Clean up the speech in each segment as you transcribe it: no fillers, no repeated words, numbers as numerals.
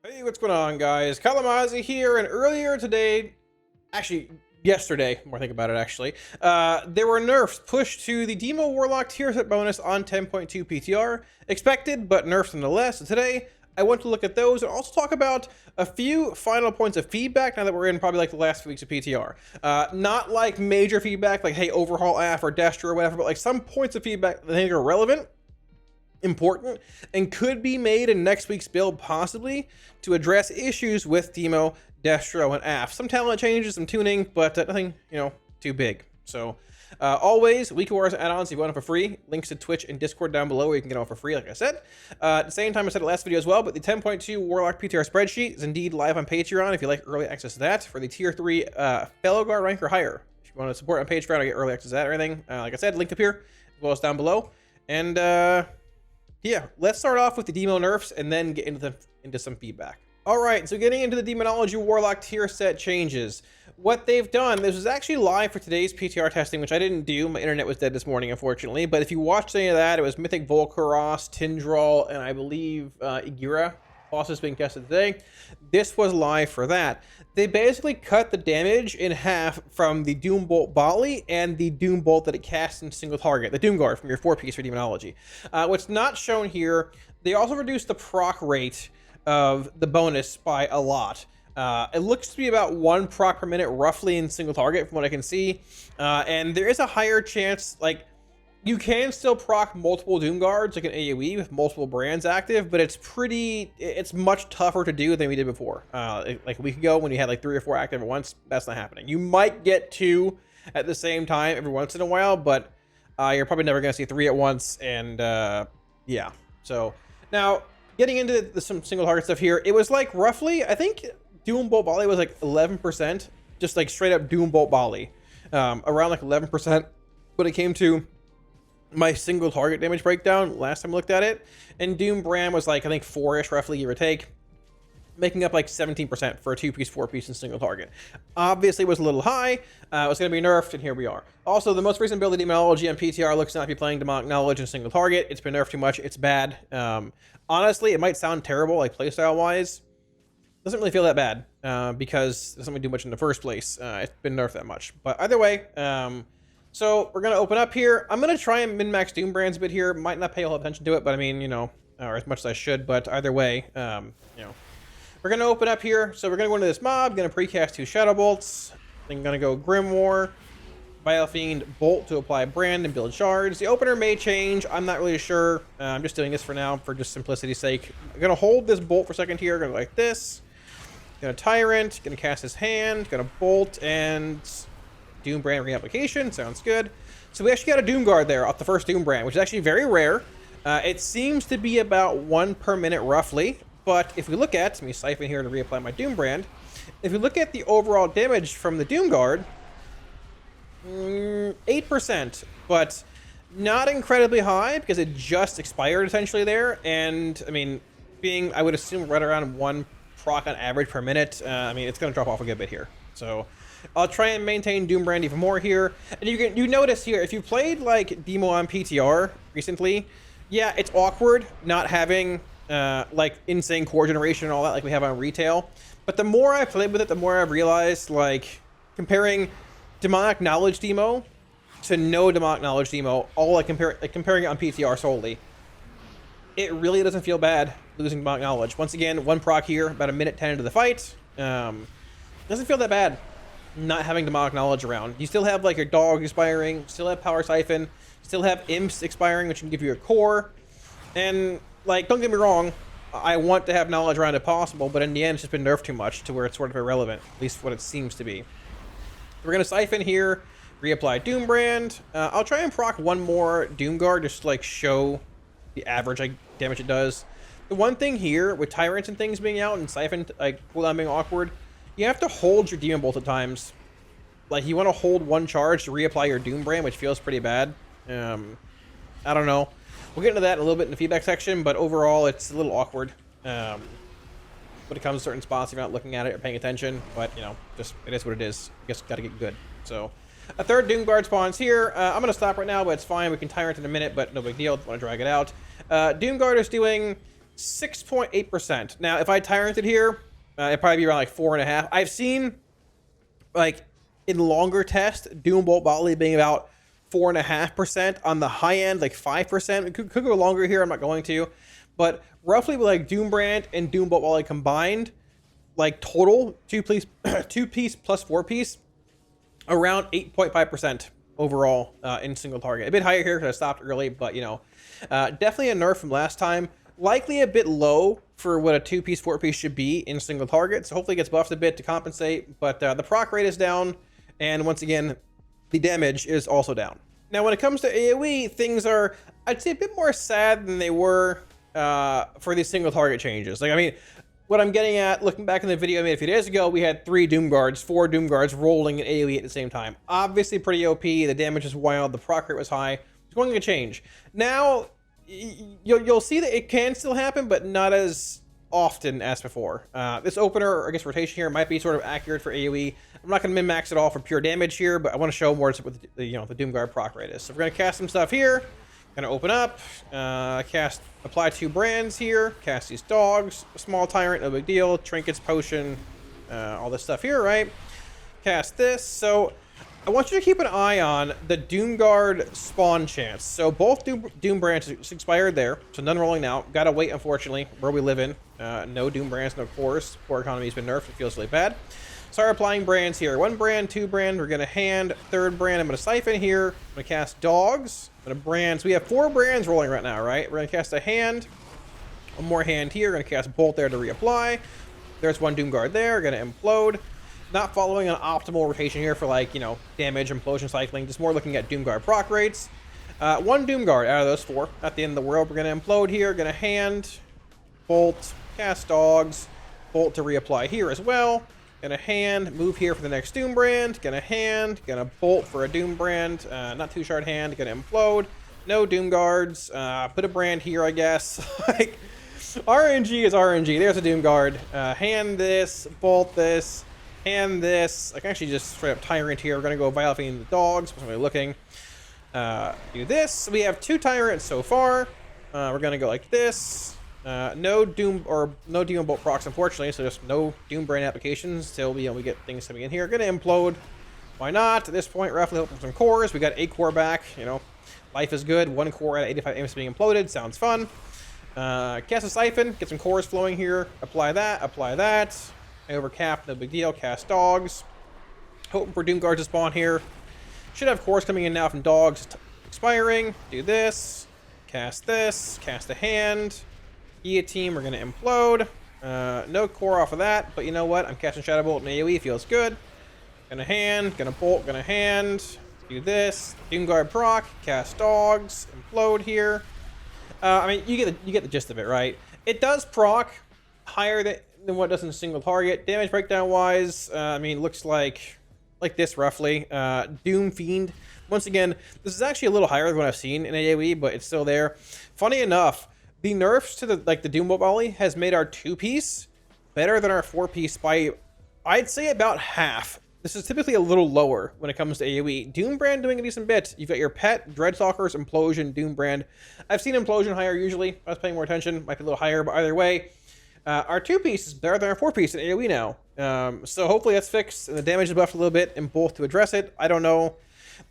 Hey, what's going on, guys? Kalamazi here, and earlier today, actually yesterday, more think about it actually, there were nerfs pushed to the Demo Warlock tier set bonus on 10.2 PTR. Expected, but nerfs nonetheless. So today, I want to look at those and also talk about a few final points of feedback now that we're in probably like the last few weeks of PTR. Not like major feedback, like, hey, overhaul AF or Destro or whatever, but like some points of feedback that I think are relevant, important, and could be made in next week's build possibly to address issues with Demo, Destro, and AF. Some talent changes, some tuning, but nothing, too big. So always, Week Wars add-ons, if you want them for free, links to Twitch and Discord down below where you can get them for free, like I said. At the same time, I said it last video as well, but the 10.2 Warlock PTR spreadsheet is indeed live on Patreon if you like early access to that for the tier 3 fellow guard rank or higher. If you want to support on Patreon or get early access to that or anything, like I said, link up here as well as down below. And yeah, let's start off with the Demo nerfs and then get into some feedback. All right, so getting into the Demonology Warlock tier set changes. What they've done, this was actually live for today's PTR testing, which I didn't do. My internet was dead this morning, unfortunately. But if you watched any of that, it was Mythic Volcaros, Tindral, and I believe Igira bosses being tested today. This was live for that. They basically cut the damage in half from the Doombolt volley and the Doombolt that it casts in single target, the Doomguard from your 4-piece for Demonology. What's not shown here, they also reduced the proc rate of the bonus by a lot. It looks to be about 1 proc per minute roughly in single target from what I can see. And there is a higher chance, like, you can still proc multiple Doom Guards like an AoE with multiple brands active, but it's much tougher to do than we did before. Like a week ago when you had like 3 or 4 active at once, that's not happening. You might get 2 at the same time every once in a while, but you're probably never going to see 3 at once. And yeah, so now getting into some single target stuff here, it was like roughly, I think Doombolt volley was like 11%, just like straight up Doombolt volley, around like 11% when it came to my single target damage breakdown last time I looked at it. And Doom Bram was like, I think 4-ish roughly, give or take, making up like 17% for a 2-piece, 4-piece, and single target. Obviously was a little high. It was going to be nerfed, and here we are. Also, the most recent build of Demonology on PTR looks not to be playing Demonic Knowledge and single target. It's been nerfed too much. It's bad. Honestly, it might sound terrible, like playstyle-wise. Doesn't really feel that bad because it doesn't really do much in the first place. It's been nerfed that much. But either way, so we're going to open up here. I'm going to try and min-max Doom Brands a bit here. Might not pay a lot of attention to it, but I mean, or as much as I should. But either way, we're going to open up here. So we're going to go into this mob. Going to precast 2 Shadow Bolts. Then going to go Grimoire, Biofiend, Bolt to apply Brand and build shards. The opener may change. I'm not really sure. I'm just doing this for now for just simplicity's sake. I'm going to hold this Bolt for a second here. Going to go like this. Going to Tyrant. Going to cast his hand. Going to Bolt and Doom Brand reapplication. Sounds good. So we actually got a Doom Guard there off the first Doom Brand, which is actually very rare. It seems to be about 1 per minute roughly. But if we look at, let me siphon here to reapply my Doom Brand. If we look at the overall damage from the Doom Guard, 8%, but not incredibly high because it just expired essentially there. And I mean, being, I would assume right around 1 proc on average per minute, I mean, it's going to drop off a good bit here. So I'll try and maintain Doom Brand even more here. And you notice here, if you played like Demo on PTR recently, yeah, it's awkward not having like insane core generation and all that like we have on retail. But the more I've played with it, the more I've realized, like, comparing Demonic Knowledge Demo to no Demonic Knowledge Demo, all like comparing it on PTR solely, it really doesn't feel bad losing Demonic Knowledge. Once again, 1 proc here, about 1:10 into the fight. Doesn't feel that bad not having Demonic Knowledge around. You still have like your Dog expiring, still have Power Siphon, still have Imps expiring, which can give you a core. And like, don't get me wrong, I want to have knowledge around if possible, but in the end, it's just been nerfed too much to where it's sort of irrelevant, at least what it seems to be. We're going to siphon here, reapply Doom Brand. I'll try and proc 1 more Doom Guard just to like show the average damage it does. The one thing here with Tyrants and things being out and siphon like cooldown being awkward, you have to hold your Demon Bolt at times. Like, you want to hold 1 charge to reapply your Doom Brand, which feels pretty bad. I don't know. We'll get into that a little bit in the feedback section, but overall, it's a little awkward when it comes to certain spots if you're not looking at it or paying attention. But, just it is what it is. I guess got to get good. So, a 3rd Doom Guard spawns here. I'm going to stop right now, but it's fine. We can Tyrant in a minute, but no big deal. Want to drag it out. Doom Guard is doing 6.8%. Now, if I Tyranted here, it'd probably be around like 4.5. I've seen, like, in longer tests, Doom Bolt Volley being about 4.5%. On the high end, like 5%. It could go longer here. I'm not going to. But roughly, with like Doom Brand and Doom Bolt Volley combined, like total, two piece plus 4-piece, around 8.5% overall in single target. A bit higher here because I stopped early, but you know, definitely a nerf from last time. Likely a bit low for what a 2-piece, 4-piece should be in single target. So hopefully it gets buffed a bit to compensate. But the proc rate is down, and once again, the damage is also down. Now, when it comes to AoE, things are, I'd say, a bit more sad than they were for these single target changes. Like, I mean, what I'm getting at, looking back in the video I made a few days ago, we had 4 Doom Guards rolling in AoE at the same time. Obviously pretty OP, the damage was wild, the proc rate was high. It's going to change. Now, you'll see that it can still happen, but not as often as before. This opener, or I guess rotation here, might be sort of accurate for AoE. I'm not going to min-max it all for pure damage here, but I want to show more what the Doom Guard proc rate is. So we're going to cast some stuff here. Gonna open up, apply 2 brands here, cast these dogs, small tyrant, no big deal, trinkets, potion, all this stuff here, right? Cast this. So I want you to keep an eye on the Doom Guard spawn chance. So both Doom brands expired there, so none rolling now. Gotta wait, unfortunately, where we live in. No Doom brands, no cores. Core economy has been nerfed, it feels really bad. Start applying brands here. 1 brand, 2 brand, we're gonna hand, 3rd brand, I'm gonna siphon here, I'm gonna cast dogs. Gonna brands. We have 4 brands rolling right now, right? We're gonna cast a hand. 1 more hand here. We're gonna cast bolt there to reapply. There's 1 Doom Guard there. Gonna implode. Not following an optimal rotation here for, like, you know, damage, implosion, cycling. Just more looking at Doom Guard proc rates. 1 Doom Guard out of those 4. At the end of the world, we're gonna implode here. Gonna hand, bolt, cast dogs, bolt to reapply here as well. Gonna hand, move here for the next Doom Brand. Gonna hand, gonna bolt for a Doom Brand. Not 2-shard hand, gonna implode. No Doom Guards. Put a brand here, I guess. Like, RNG is RNG. There's a Doom Guard. Hand this, bolt this, hand this. I can actually just straight up Tyrant here. We're gonna go Violating the Dogs. I'm really looking. Do this. We have 2 Tyrants so far. We're gonna go like this. No Doom Bolt procs, unfortunately, so just no Doom Brand applications till we get things coming in here. Gonna implode. Why not? At this point, roughly hoping for some cores. We got a core back, you know. Life is good. 1 core at 85 aimers being imploded. Sounds fun. Cast a siphon, get some cores flowing here. Apply that, apply that. Over cap, no big deal. Cast dogs. Hoping for Doom Guards to spawn here. Should have cores coming in now from dogs expiring. Do this. Cast this. Cast a hand. Guillotine, we're gonna implode. No core off of that, but you know what? I'm casting Shadow Bolt and AoE, feels good. Gonna hand, gonna bolt, gonna hand. Do this. Doom Guard proc, cast dogs, implode here. I mean, you get the gist of it, right? It does proc higher than what it does in a single target. Damage breakdown wise, I mean, looks like this roughly. Doom Fiend. Once again, this is actually a little higher than what I've seen in AoE, but it's still there. Funny enough, the nerfs to the Doom Bolt Volley has made our 2-piece better than our 4-piece by, I'd say, about half. This is typically a little lower when it comes to AoE. Doom Brand doing a decent bit. You've got your pet, Dreadstalkers, Implosion, Doom Brand. I've seen Implosion higher usually. I was paying more attention. Might be a little higher, but either way, our 2-piece is better than our 4-piece in AoE now. So hopefully that's fixed and the damage is buffed a little bit in both to address it. I don't know.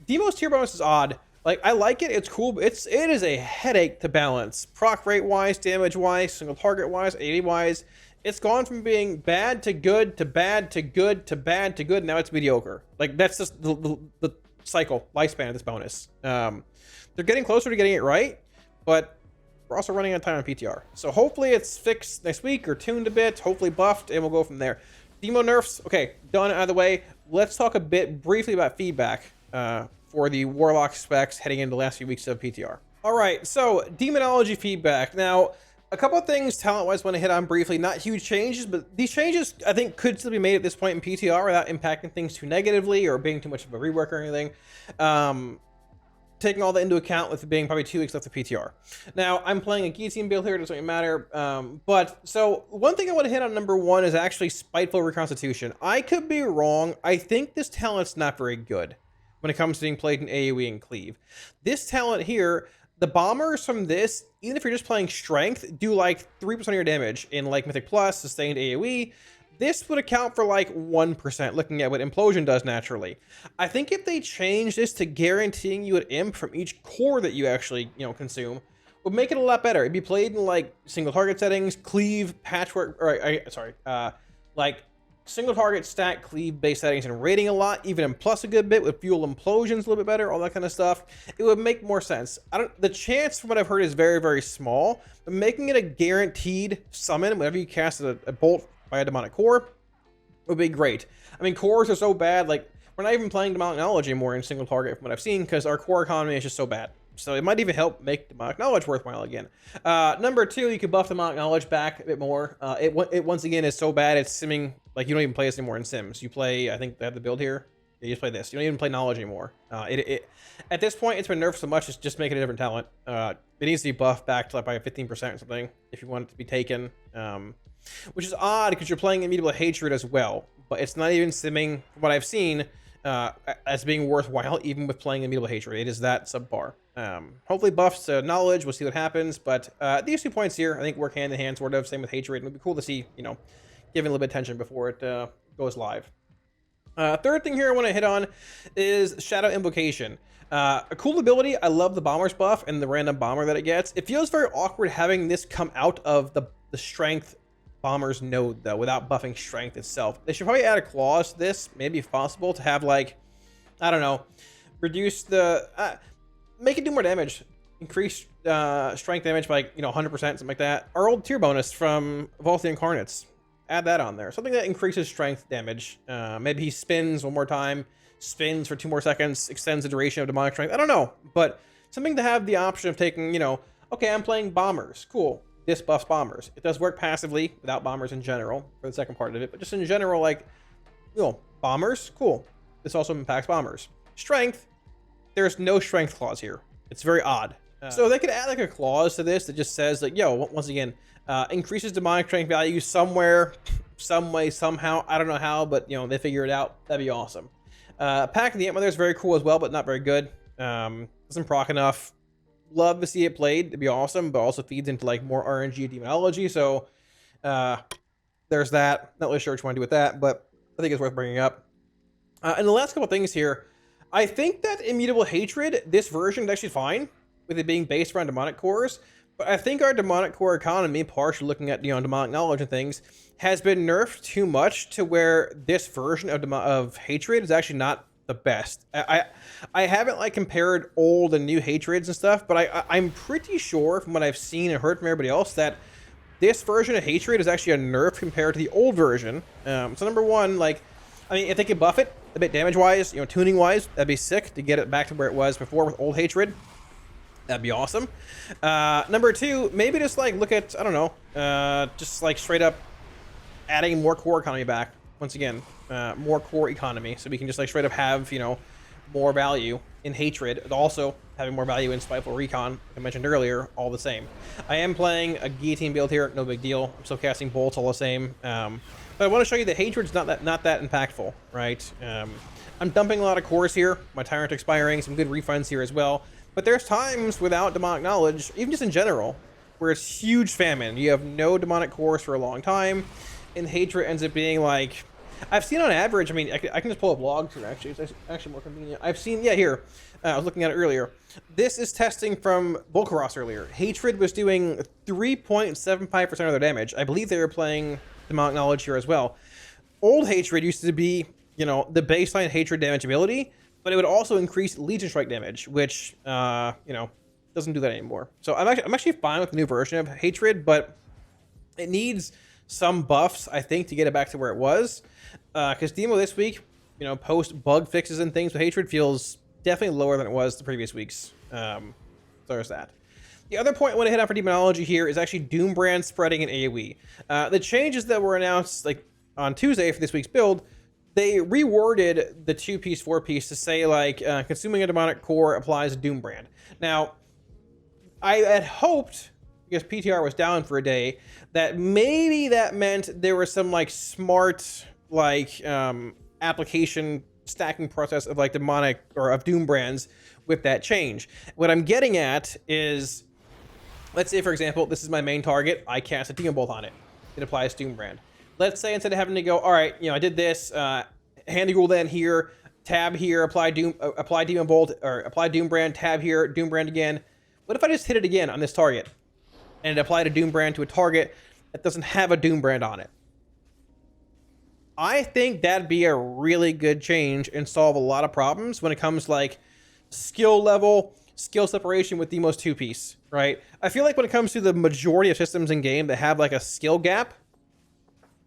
Demo's tier bonus is odd. Like, I like it, it's cool, but it is a headache to balance. Proc rate wise, damage wise, single target wise, AoE wise. It's gone from being bad to good to bad to good to bad to good, now it's mediocre. Like, that's just the cycle, lifespan of this bonus. They're getting closer to getting it right, but we're also running out of time on PTR. So hopefully it's fixed next week or tuned a bit, hopefully buffed, and we'll go from there. Demo nerfs, okay, done out of the way. Let's talk a bit briefly about feedback for the Warlock specs heading into the last few weeks of PTR. All right, so Demonology Feedback. Now, a couple of things talent-wise want to hit on briefly. Not huge changes, but these changes I think could still be made at this point in PTR without impacting things too negatively or being too much of a rework or anything. Taking all that into account with it being probably 2 weeks left of PTR. Now, I'm playing a Guillotine build here, it doesn't really matter. So one thing I want to hit on number 1 is actually Spiteful Reconstitution. I could be wrong. I think this talent's not very good when it comes to being played in AoE and Cleave. This talent here, the bombers from this, even if you're just playing strength, do like 3% of your damage in like Mythic Plus, sustained AoE. This would account for like 1%, looking at what Implosion does naturally. I think if they change this to guaranteeing you an imp from each core that you actually, consume, would make it a lot better. It'd be played in like single target settings, cleave, patchwork, like single target, stack, cleave based settings, and rating a lot, even in plus a good bit with fuel implosions a little bit better, all that kind of stuff. It would make more sense. The chance from what I've heard is very, very small, but making it a guaranteed summon whenever you cast a bolt by a demonic core would be great. I mean, cores are so bad, like we're not even playing demonic knowledge anymore in single target from what I've seen, because our core economy is just so bad. So it might even help make demonic knowledge worthwhile again. Number 2, you could buff demonic knowledge back a bit more. It once again is so bad it's simming, like you don't even play this anymore in sims. You play, I think they have the build here. You just play this. You don't even play knowledge anymore. At this point it's been nerfed so much it's just making a different talent. It needs to be buffed back to like by 15% or something if you want it to be taken. Which is odd because you're playing Immutable Hatred as well, but it's not even simming, from what I've seen, as being worthwhile, even with playing Immutable Hatred. It is that subpar. Hopefully buffs to knowledge, we'll see what happens, but these 2 points here I think work hand in hand, sort of. Same with Hatred. It would be cool to see, giving a little bit of attention before it goes live. Third thing here I want to hit on is Shadow Invocation. A cool ability. I love the Bomber's buff and the random bomber that it gets. It feels very awkward having this come out of the strength Bomber's node though, without buffing strength itself. They should probably add a clause to this, maybe if possible, to have like, I don't know, reduce the make it do more damage, increase strength damage by 100%, something like that. Our old tier bonus from Vault of the Incarnates, add that on there, something that increases strength damage. Maybe he spins one more time, spins for 2 more seconds, extends the duration of demonic strength. I don't know, but something to have the option of taking, okay, I'm playing bombers, cool, this buffs bombers. It does work passively without bombers in general for the second part of it, but just in general, like, bombers, cool, this also impacts bombers. Strength, there's no strength clause here. It's very odd. So they could add like a clause to this that just says like, once again, increases demonic strength value somewhere, some way, somehow. I don't know how, but they figure it out. That'd be awesome. Pack of the Ant Mother is very cool as well, but not very good. Doesn't proc enough. Love to see it played. It'd be awesome, but also feeds into like more RNG demonology. So there's that. Not really sure what you want to do with that, but I think it's worth bringing up. And the last couple things here, I think that Immutable Hatred, this version is actually fine with it being based around demonic cores, but I think our demonic core economy, partially looking at demonic knowledge and things, has been nerfed too much to where this version of Hatred is actually not the best. I haven't like compared old and new Hatreds and stuff, but I'm pretty sure from what I've seen and heard from everybody else that this version of Hatred is actually a nerf compared to the old version. So number one, like, I mean, if they could buff it a bit damage-wise, tuning-wise, that'd be sick to get it back to where it was before with old Hatred. That'd be awesome. Number 2, maybe just like look at, I don't know, just like straight up adding more core economy back. Once again, more core economy, so we can just like straight up have, more value in Hatred, and also having more value in Spiteful Recon, like I mentioned earlier, all the same. I am playing a guillotine build here, no big deal. I'm still casting bolts all the same. But I want to show you that Hatred's not that impactful, right? I'm dumping a lot of cores here. My Tyrant expiring, some good refunds here as well. But there's times without demonic knowledge, even just in general, where it's huge famine. You have no demonic cores for a long time, and Hatred ends up being like, I've seen on average, I mean, I can just pull up logs here, actually. It's actually more convenient. I've seen, here, I was looking at it earlier. This is testing from Volcaros earlier. Hatred was doing 3.75% of their damage. I believe they were playing demonic knowledge here as well. Old Hatred used to be, the baseline Hatred damage ability, but it would also increase Legion Strike damage, which, doesn't do that anymore. So I'm actually fine with the new version of Hatred, but it needs some buffs, I think, to get it back to where it was. Because Demo this week, post bug fixes and things with Hatred feels definitely lower than it was the previous weeks. So there's that. The other point I want to hit on for Demonology here is actually Doombrand spreading in AoE. The changes that were announced like on Tuesday for this week's build, they reworded the 2-piece, 4-piece to say like consuming a demonic core applies to Doombrand. Now, I had hoped, because PTR was down for a day, that maybe that meant there was some like smart like application stacking process of like demonic or of Doombrands with that change. What I'm getting at is, let's say, for example, this is my main target. I cast a Demon Bolt on it. It applies Doom Brand. Let's say instead of having to go, all right, I did this, Handy Gul'dan here, tab here, apply Demon Bolt, or apply Doom Brand, tab here, Doom Brand again. What if I just hit it again on this target and it applied a Doom Brand to a target that doesn't have a Doom Brand on it? I think that'd be a really good change and solve a lot of problems when it comes to like skill level, skill separation with Demo's 2-piece, right? I feel like when it comes to the majority of systems in game that have like a skill gap,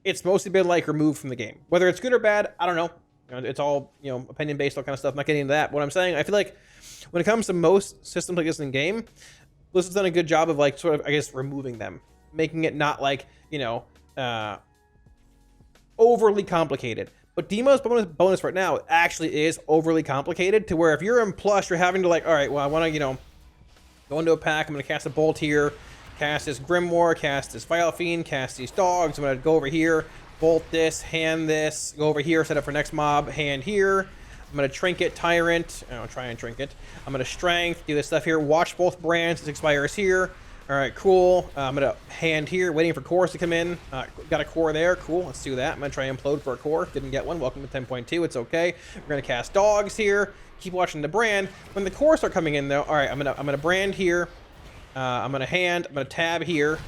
it's mostly been like removed from the game. Whether it's good or bad, I don't know. It's all, opinion based, all kind of stuff. I'm not getting into that. What I'm saying, I feel like when it comes to most systems like this in game, Blizzard's done a good job of like sort of, I guess, removing them, making it not like, overly complicated. But Demo's bonus right now actually is overly complicated to where if you're in plus, you're having to like, all right, well, I want to, go into a pack. I'm going to cast a bolt here, cast this Grimoire, cast this Vile Fiend, cast these dogs. I'm going to go over here, bolt this, hand this, go over here, set up for next mob, hand here. I'm going to Trinket, Tyrant. Try and Trinket. I'm going to Strength, do this stuff here. Watch both brands. This expires here. All right, cool. I'm going to hand here, waiting for cores to come in. Got a core there. Cool, let's do that. I'm going to try and implode for a core. Didn't get one. Welcome to 10.2. It's okay. We're going to cast dogs here. Keep watching the brand. When the cores start coming in, though, all right, I'm gonna brand here. I'm going to hand. I'm going to tab here.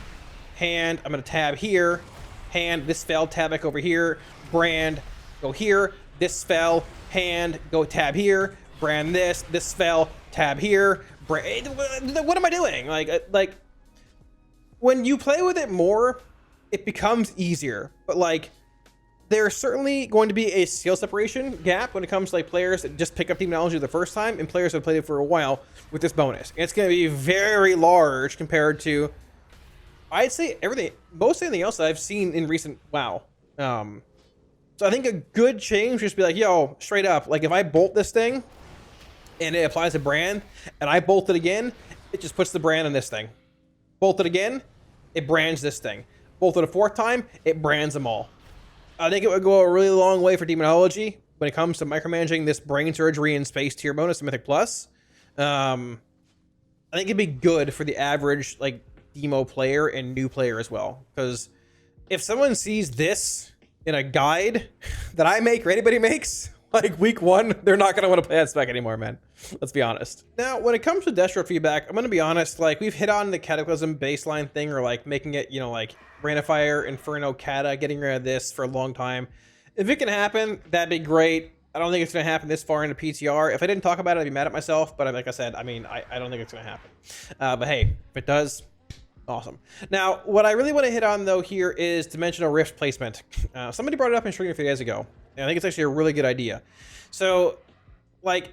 Hand. I'm going to tab here. Hand. This fell. Tab back over here. Brand. Go here. This fell. Hand. Go tab here. Brand this. This fell. Tab here. Brand. What am I doing? Like. When you play with it more, it becomes easier. But like, there's certainly going to be a skill separation gap when it comes to like players that just pick up Demonology the first time and players that have played it for a while with this bonus. And it's going to be very large compared to, I'd say, most anything else that I've seen in recent WoW. So I think a good change would just be like, yo, straight up, like if I bolt this thing and it applies a brand and I bolt it again, it just puts the brand on this thing. Bolt it again, it brands this thing. Bolt it a fourth time, it brands them all. I think it would go a really long way for Demonology when it comes to micromanaging this brain surgery and space tier bonus and Mythic Plus. I think it'd be good for the average like Demo player and new player as well. Because if someone sees this in a guide that I make or anybody makes, like week 1, they're not going to want to play that spec anymore, man. Let's be honest. Now, when it comes to Destro feedback, I'm going to be honest, like we've hit on the Cataclysm baseline thing or like making it, like Rain of Fire, Inferno, Cata, getting rid of this for a long time. If it can happen, that'd be great. I don't think it's going to happen this far into PTR. If I didn't talk about it, I'd be mad at myself. But like I said, I don't think it's going to happen. But hey, if it does, awesome. Now, what I really want to hit on, though, here is Dimensional Rift placement. Somebody brought it up in stream a few days ago. And I think it's actually a really good idea. So, like,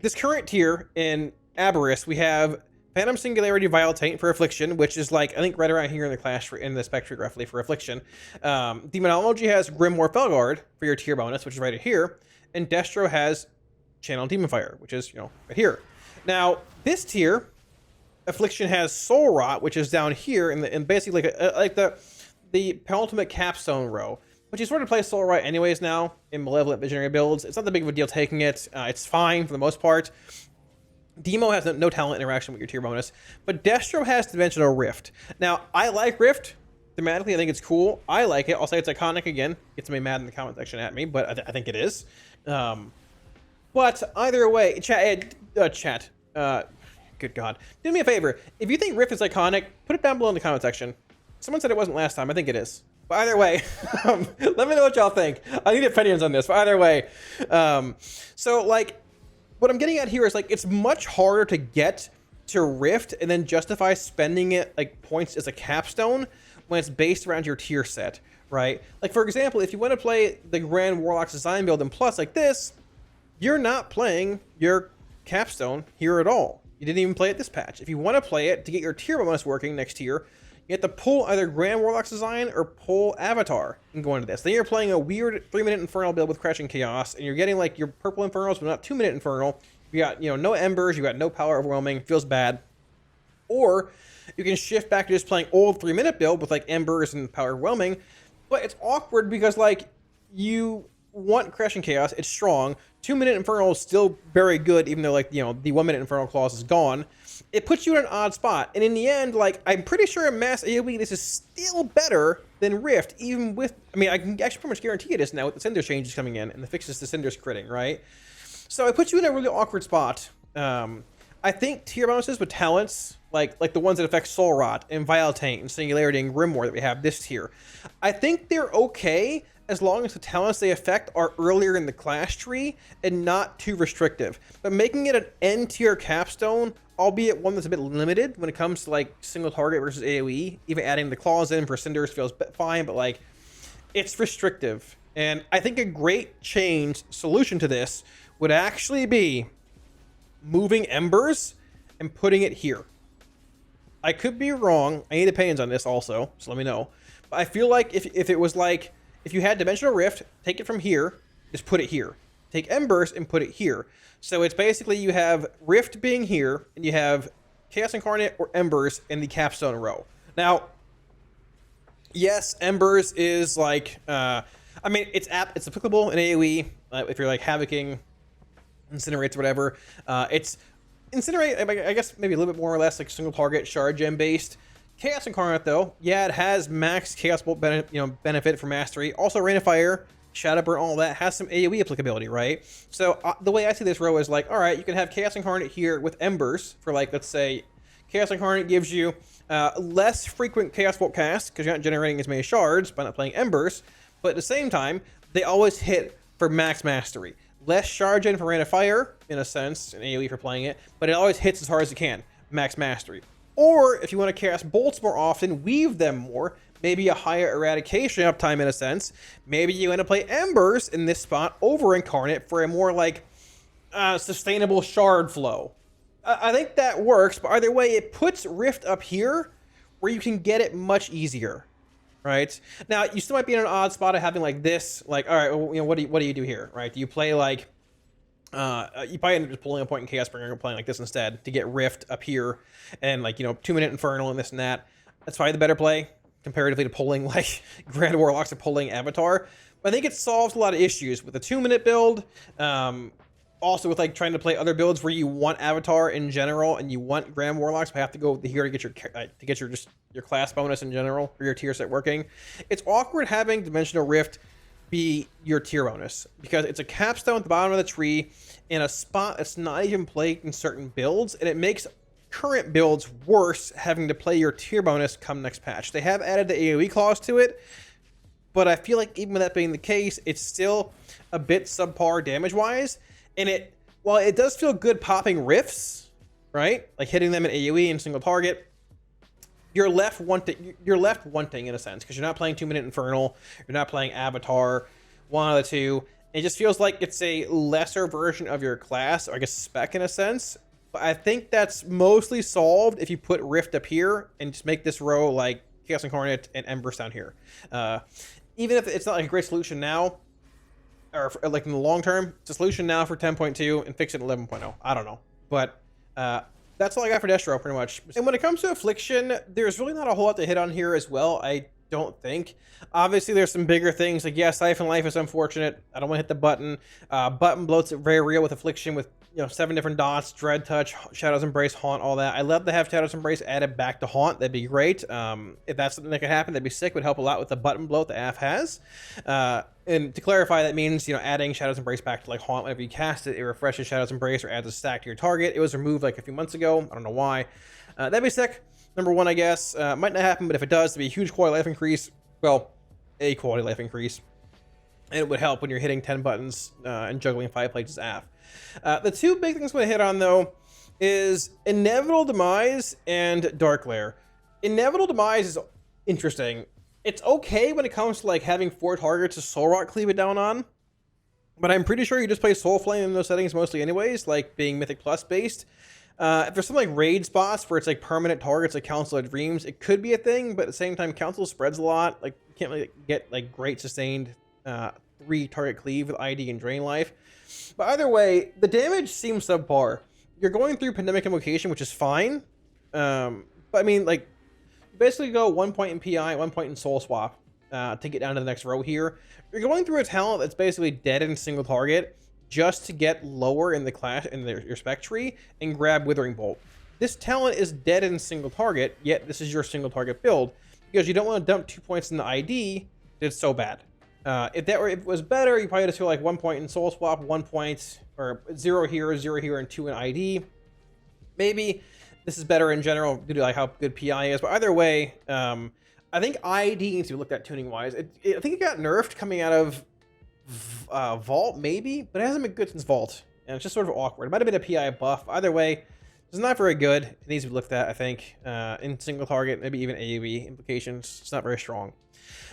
this current tier in Aberrus, we have Phantom Singularity Vile Taint for Affliction, which is, like, I think right around here in the clash, in the spec tree, roughly, for Affliction. Demonology has Grimoire Felguard for your tier bonus, which is right here. And Destro has Channel Demon Fire, which is, right here. Now, this tier, Affliction has Soul Rot, which is down here, in basically like the penultimate capstone row. But you sort of play Soul Rot anyways now in Malevolent Visionary builds. It's not that big of a deal taking it. It's fine for the most part. Demo has no talent interaction with your tier bonus. But Destro has Dimensional Rift. Now, I like Rift. Thematically, I think it's cool. I like it. I'll say it's iconic again. Get somebody mad in the comment section at me, but I think it is. But either way, chat. Good God. Do me a favor. If you think Rift is iconic, put it down below in the comment section. Someone said it wasn't last time. I think it is. But either way, let me know what y'all think. I need opinions on this. But either way, so like, what I'm getting at here is like, it's much harder to get to Rift and then justify spending it like points as a capstone when it's based around your tier set, right? Like for example, if you want to play the Grand Warlock's design build in Plus like this, you're not playing your capstone here at all. You didn't even play it this patch. If you want to play it to get your tier bonus working next tier, you have to pull either Grand Warlock's design or pull Avatar and go into this. Then you're playing a weird 3-minute Infernal build with Crashing Chaos, and you're getting like your purple Infernals, but not 2-minute Infernal. You got, no Embers, you got no Power Overwhelming, feels bad. Or you can shift back to just playing old 3-minute build with like Embers and Power Overwhelming, but it's awkward because like you want Crashing Chaos, it's strong. 2-minute Infernal is still very good, even though, like, you know, the 1-minute Infernal clause is gone. It puts you in an odd spot. And in the end, like, I'm pretty sure in Mass AoE, this is still better than Rift, even with, I mean, I can actually pretty much guarantee it is now with the Cinder changes coming in and the fixes to Cinder's critting, right? So it puts you in a really awkward spot. I think tier bonuses with talents, like the ones that affect Soul Rot and Vile Taint and Singularity and Grimoire that we have this tier, I think they're okay as long as the talents they affect are earlier in the class tree and not too restrictive. But making it an N tier capstone, albeit one that's a bit limited when it comes to like single target versus AoE, even adding the claws in for Cinders feels fine, but like it's restrictive. And I think a great change solution to this would actually be moving Embers and putting it here. I could be wrong. I need opinions on this also, so let me know. But I feel like if it was like, if you had Dimensional Rift, take it from here, just put it here. Take Embers and put it here. So it's basically you have Rift being here, and you have Chaos Incarnate or Embers in the capstone row. Now, yes, Embers is like, I mean, it's applicable in AoE, if you're like Havocing, Incinerates or whatever. It's Incinerate, I guess maybe a little bit more or less like single target shard gem based. Chaos Incarnate though, yeah, it has max Chaos Bolt benefit for mastery. Also Rain of Fire, Shadow Burn, all that has some AoE applicability, right? So the way I see this row is like, all right, you can have Chaos Incarnate here with Embers for like, let's say, Chaos Incarnate gives you less frequent Chaos Bolt casts because you're not generating as many shards by not playing Embers, but at the same time, they always hit for max mastery. Less shard gen for Rain of Fire, in a sense, and AoE for playing it, but it always hits as hard as it can, max mastery. Or if you want to cast bolts more often, weave them more, maybe a higher eradication uptime in a sense. Maybe you end up play Embers in this spot over Incarnate for a more like sustainable shard flow. I think that works, but either way, it puts Rift up here where you can get it much easier. Right now, you still might be in an odd spot of having like this, like, all right, well, you know, what do you do here, right? Do you play like, you probably end up just pulling a point in Chaos Bringer and playing like this instead to get Rift up here and like, you know, 2-minute Infernal and this and that. That's probably the better play comparatively to pulling like Grand Warlocks or pulling Avatar. But I think it solves a lot of issues with the 2-minute build. Also with like trying to play other builds where you want Avatar in general and you want Grand Warlocks, but have to go here to get your class bonus in general or your tier set working. It's awkward having Dimensional Rift be your tier bonus because it's a capstone at the bottom of the tree in a spot that's not even played in certain builds, and it makes current builds worse having to play your tier bonus come next patch. They have added the AoE clause to it, but I feel like even with that being the case, it's still a bit subpar damage wise. And while it does feel good popping rifts, right? Like hitting them in AoE and single target, you're left wanting in a sense, because you're not playing 2-minute Infernal, you're not playing Avatar, one of the two. It just feels like it's a lesser version of your class, or I guess spec in a sense. But I think that's mostly solved if you put Rift up here and just make this row like Chaos Incarnate and Embers down here. Even if it's not like a great solution now, or like in the long term, it's a solution now for 10.2 and fix it in 11.0. I don't know, but that's all I got for Destro pretty much. And when it comes to Affliction, there's really not a whole lot to hit on here as well, I don't think. Obviously there's some bigger things like, yeah, Siphon Life is unfortunate. I don't want to hit the button. Button bloat's very real with Affliction with, you know, 7 different dots, Dread Touch, Shadow's Embrace, Haunt, all that. I'd love to have Shadow's Embrace added back to Haunt. That'd be great. If that's something that could happen, that'd be sick. Would help a lot with the button bloat the AF has. And to clarify, that means, you know, adding Shadow's Embrace back to like Haunt whenever you cast it. It refreshes Shadow's Embrace or adds a stack to your target. It was removed like a few months ago. I don't know why. That'd be sick. Number 1, I guess. Might not happen, but if it does, it'd be a huge quality life increase. Well, a quality life increase. And it would help when you're hitting 10 buttons and juggling 5 plates as AF. The 2 big things I'm going to hit on, though, is Inevitable Demise and Dark Lair. Inevitable Demise is interesting. It's okay when it comes to like having 4 targets to Soul Rot cleave it down on, but I'm pretty sure you just play Soul Flame in those settings mostly anyways, like being Mythic Plus based. If there's some like raid spots where it's like permanent targets like Council of Dreams, it could be a thing, but at the same time, Council spreads a lot. Like you can't really get like great sustained 3 target cleave with ID and Drain Life. But either way, the damage seems subpar. You're going through Pandemic Invocation, which is fine. But I mean, like, you basically go 1 point in PI, 1 point in Soul Swap. to get down to the next row here. You're going through a talent that's basically dead in single target just to get lower in the class in your spec tree and grab Withering Bolt. This talent is dead in single target, yet this is your single target build because you don't want to dump 2 points in the ID. It's so bad. If it was better, you probably just feel like 1 point in Soul Swap, 1 point, or 0 here, and 2 in ID. Maybe this is better in general due to like how good PI is, but either way, I think ID needs to be looked at tuning wise. I think it got nerfed coming out of Vault, maybe, but it hasn't been good since Vault, and it's just sort of awkward. It might have been a PI buff. Either way, it's not very good. It needs to be looked at, I think, in single target, maybe even AoE implications. It's not very strong.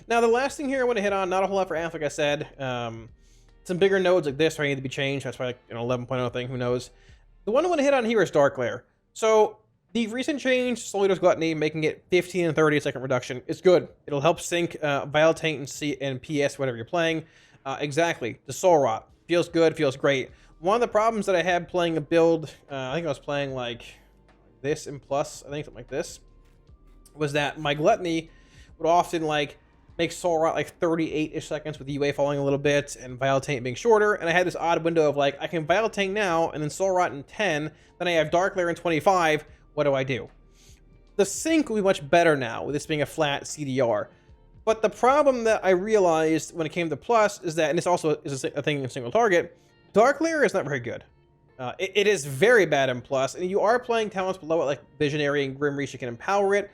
Now, the last thing here I want to hit on, not a whole lot for AF, like I said. Some bigger nodes like this are need to be changed. That's probably like an 11.0 thing, who knows. The one I want to hit on here is Dark Lair. So the recent change, Soul Eater's Gluttony, making it 15 and 30-second reduction, is good. It'll help sync Vile Taint and PS, whatever you're playing. Exactly. The Soul Rot. Feels good, feels great. One of the problems that I had playing a build, I think I was playing like this in Plus, I think something like this, was that my Gluttony would often like make Soul Rot like 38-ish seconds with UA falling a little bit and Vile Taint being shorter. And I had this odd window of like, I can Vile Taint now and then Soul Rot in 10, then I have Dark Lair in 25. What do I do? The sync will be much better now with this being a flat CDR. But the problem that I realized when it came to Plus is that, and this also is a thing in single target, Dark Lair is not very good. It is very bad in Plus, and you are playing talents below it like Visionary and Grim Reach, you can empower it,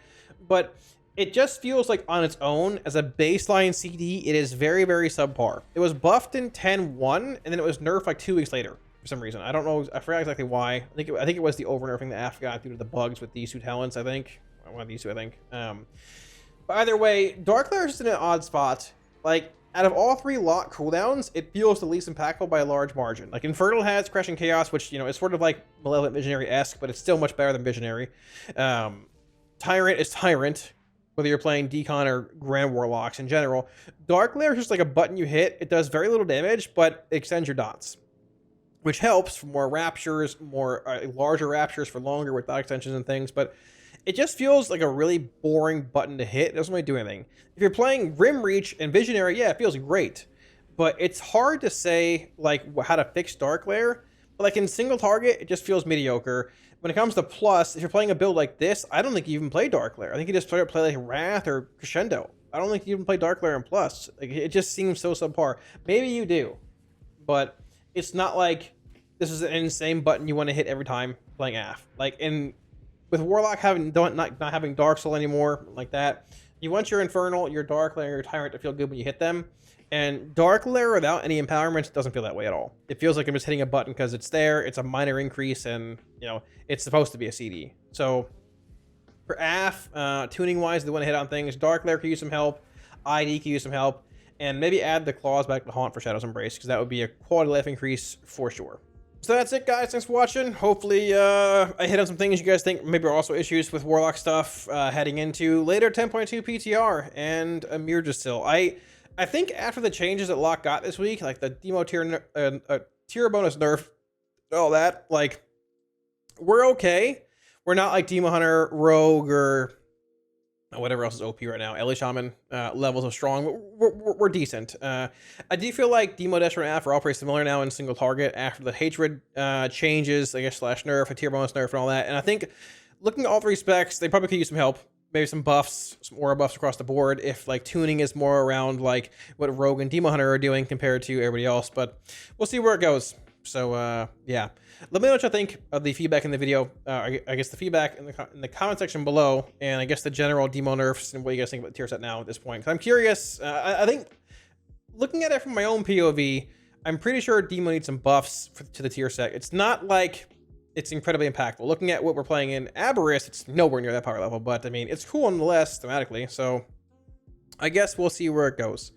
but it just feels like on its own, as a baseline CD, it is very, very subpar. It was buffed in 10.1, and then it was nerfed like 2 weeks later for some reason. I don't know, I forgot exactly why. I think it was the over-nerfing that AF got due to the bugs with these two talents, I think. One of these two, I think. But either way, Dark Lair is just in an odd spot. Like, out of all 3 lock cooldowns, it feels the least impactful by a large margin. Like, Infernal has Crushing Chaos, which, you know, is sort of like Malevolent Visionary-esque, but it's still much better than Visionary. Tyrant is Tyrant, whether you're playing Decon or Grand Warlocks in general. Dark Lair is just like a button you hit. It does very little damage, but it extends your dots, which helps for more Raptures, more larger Raptures for longer with dot extensions and things, but it just feels like a really boring button to hit. It doesn't really do anything. If you're playing Grim Reach and Visionary, yeah, it feels great, but it's hard to say like how to fix Dark Lair. But like in single target, it just feels mediocre. When it comes to Plus, if you're playing a build like this, I don't think you even play Dark Lair. I think you just play like Wrath or Crescendo. I don't think you even play Dark Lair in Plus. Like, it just seems so subpar. Maybe you do, but it's not like this is an insane button you want to hit every time playing AF. Like with Warlock not having Dark Soul anymore, like that, you want your Infernal, your Dark Lair, your Tyrant to feel good when you hit them. And Dark Lair without any empowerments doesn't feel that way at all. It feels like I'm just hitting a button because it's there, it's a minor increase, and you know it's supposed to be a CD. So for AF, tuning wise, they want to hit on things. Dark Lair could use some help, ID could use some help, and maybe add the claws back to Haunt for Shadow's Embrace, because that would be a quality of life increase for sure. So that's it, guys. Thanks for watching. Hopefully, I hit on some things you guys think maybe are also issues with Warlock stuff heading into later 10.2 PTR and Amir Jasil. I think after the changes that Lock got this week, like the demo tier bonus nerf, all that, like, we're okay. We're not like Demo Hunter, Rogue, or whatever else is OP right now, Ellie Shaman levels of strong. We're decent. I do feel like Demo Desperate and AF are all pretty similar now in single target after the Hatred changes, I guess, slash nerf, a tier bonus nerf, and all that. And I think looking at all 3 specs, they probably could use some help. Maybe some buffs, some aura buffs across the board if like tuning is more around like what Rogue and Demo Hunter are doing compared to everybody else. But we'll see where it goes. So yeah, let me know what you think of the feedback in the video. I guess the feedback in the comment section below, and I guess the general demo nerfs and what you guys think about the tier set now at this point. 'Cause I'm curious. I think looking at it from my own POV, I'm pretty sure demo needs some buffs to the tier set. It's not like it's incredibly impactful. Looking at what we're playing in Aberrus, it's nowhere near that power level, but I mean, it's cool nonetheless thematically, so I guess we'll see where it goes.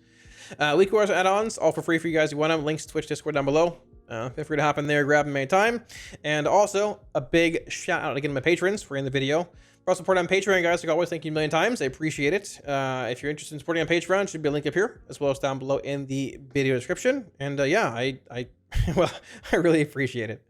Weekly Wars add-ons, all for free for you guys who want them. Links to Twitch, Discord down below. Feel free to hop in there, grab them anytime. And also, a big shout out again to my patrons for in the video. For all support on Patreon, guys, like always, thank you a million times. I appreciate it. If you're interested in supporting on Patreon, should be a link up here, as well as down below in the video description. And yeah, well, I really appreciate it.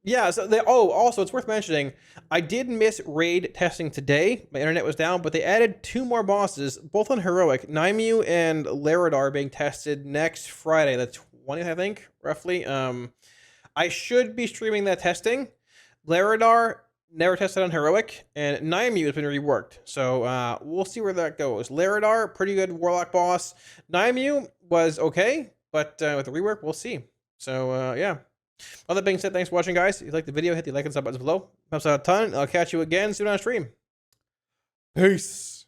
Yeah, so they, oh, also it's worth mentioning, I did miss raid testing today. My internet was down, but they added 2 more bosses, both on heroic. Naimu and Laradar being tested next Friday, the 20th, I think, roughly. I should be streaming that testing. Laradar never tested on heroic, and Naimu has been reworked. So we'll see where that goes. Laradar, pretty good warlock boss. Naimu was okay, but with the rework, we'll see. So yeah. All that being said, thanks for watching, guys. If you liked the video, hit the like and sub buttons below. Helps out a ton. I'll catch you again soon on stream. Peace.